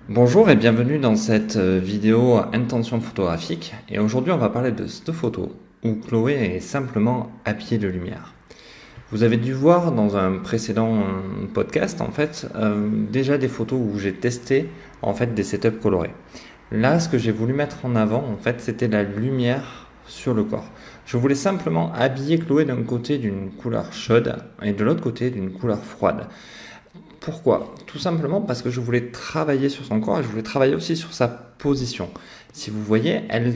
Bonjour et bienvenue dans cette vidéo intention photographique. Et aujourd'hui, on va parler de cette photo où Chloé est simplement habillée de lumière. Vous avez dû voir dans un précédent podcast, déjà des photos où j'ai testé des setups colorés. Là, ce que j'ai voulu mettre en avant, c'était la lumière sur le corps. Je voulais simplement habiller Chloé d'un côté d'une couleur chaude et de l'autre côté d'une couleur froide. Pourquoi? Tout simplement parce que je voulais travailler sur son corps et je voulais travailler aussi sur sa position. Si vous voyez, elle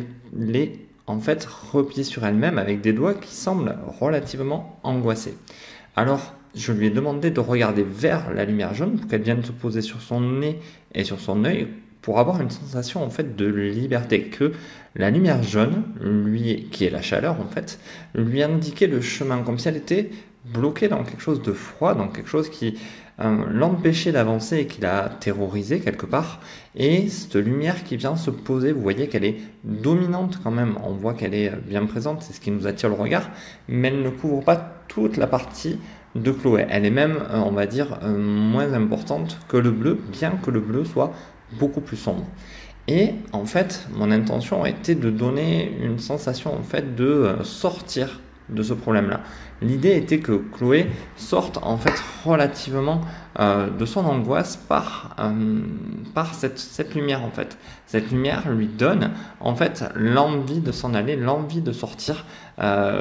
est repliée sur elle-même avec des doigts qui semblent relativement angoissés. Alors, je lui ai demandé de regarder vers la lumière jaune pour qu'elle vienne se poser sur son nez et sur son œil pour avoir une sensation de liberté, que la lumière jaune, qui est la chaleur lui indiquait le chemin, comme si elle était bloquée dans quelque chose de froid, dans quelque chose qui l'empêchait d'avancer et qui l'a terrorisé quelque part. Et cette lumière qui vient se poser, vous voyez qu'elle est dominante quand même, on voit qu'elle est bien présente, c'est ce qui nous attire le regard, mais elle ne couvre pas toute la partie de Chloé. Elle est même, moins importante que le bleu, bien que le bleu soit beaucoup plus sombre. Et mon intention était de donner une sensation de sortir de ce problème-là. L'idée était que Chloé sorte relativement de son angoisse par cette lumière Cette lumière lui donne l'envie de s'en aller, l'envie de sortir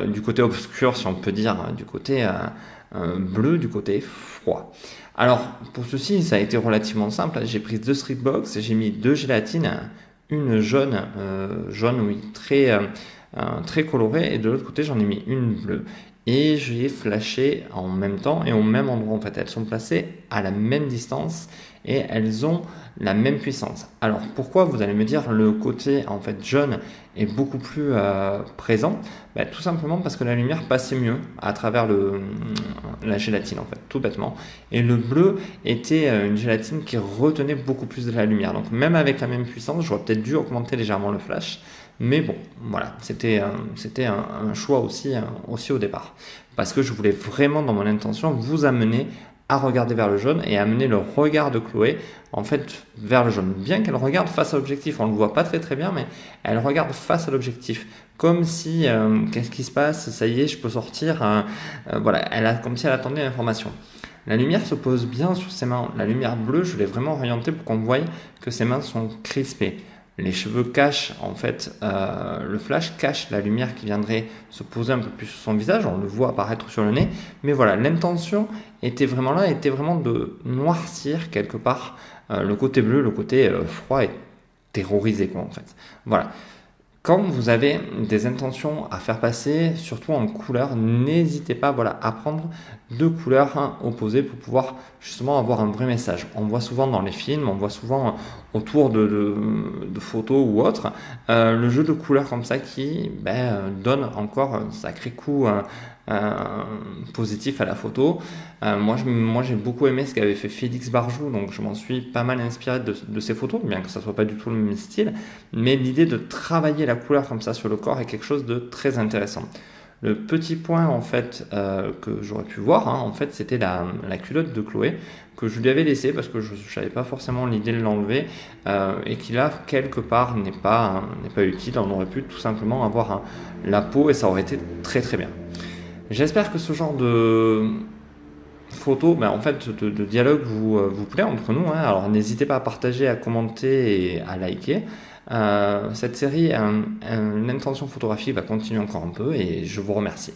du côté obscur, si on peut dire, du côté bleu, du côté froid. Alors, pour ceci, ça a été relativement simple. J'ai pris 2 Streetbox, j'ai mis 2 gélatines, une jaune, oui, très colorée, et de l'autre côté, j'en ai mis une bleue. Et j'ai flashé en même temps et au même endroit. Elles sont placées à la même distance et elles ont la même puissance. Alors, pourquoi, vous allez me dire, le côté jaune est beaucoup plus présent? Tout simplement parce que la lumière passait mieux à travers la gélatine, tout bêtement. Et le bleu était une gélatine qui retenait beaucoup plus de la lumière. Donc, même avec la même puissance, j'aurais peut-être dû augmenter légèrement le flash. Mais bon, voilà, c'était un choix aussi au départ. Parce que je voulais vraiment, dans mon intention, vous amener à regarder vers le jaune et amener le regard de Chloé vers le jaune. Bien qu'elle regarde face à l'objectif, on ne le voit pas très très bien, mais elle regarde face à l'objectif. Comme si, qu'est-ce qui se passe? Ça y est, je peux sortir. Comme si elle attendait l'information. La lumière se pose bien sur ses mains. La lumière bleue, je l'ai vraiment orientée pour qu'on voie que ses mains sont crispées. Les cheveux cachent, le flash cache la lumière qui viendrait se poser un peu plus sur son visage, on le voit apparaître sur le nez, mais voilà, l'intention était vraiment là, était vraiment de noircir quelque part le côté bleu, le côté froid et terrorisé, Voilà. Quand vous avez des intentions à faire passer, surtout en couleur, n'hésitez pas à prendre 2 couleurs opposées pour pouvoir justement avoir un vrai message. On voit souvent dans les films, on voit souvent autour de photos ou autres, le jeu de couleurs comme ça qui donne encore un sacré coup positif à la photo. Moi j'ai beaucoup aimé ce qu'avait fait Félix Barjou, donc je m'en suis pas mal inspiré de ses photos, bien que ça soit pas du tout le même style, mais l'idée de travailler la couleur comme ça sur le corps est quelque chose de très intéressant. Le petit point que j'aurais pu voir, c'était la culotte de Chloé que je lui avais laissée parce que je n'avais pas forcément l'idée de l'enlever et qui là quelque part n'est pas utile. On aurait pu tout simplement avoir la peau et ça aurait été très très bien. J'espère que ce genre de photo, de dialogue vous plaît entre nous. Alors n'hésitez pas à partager, à commenter et à liker. Cette série, l'intention photographique va continuer encore un peu et je vous remercie.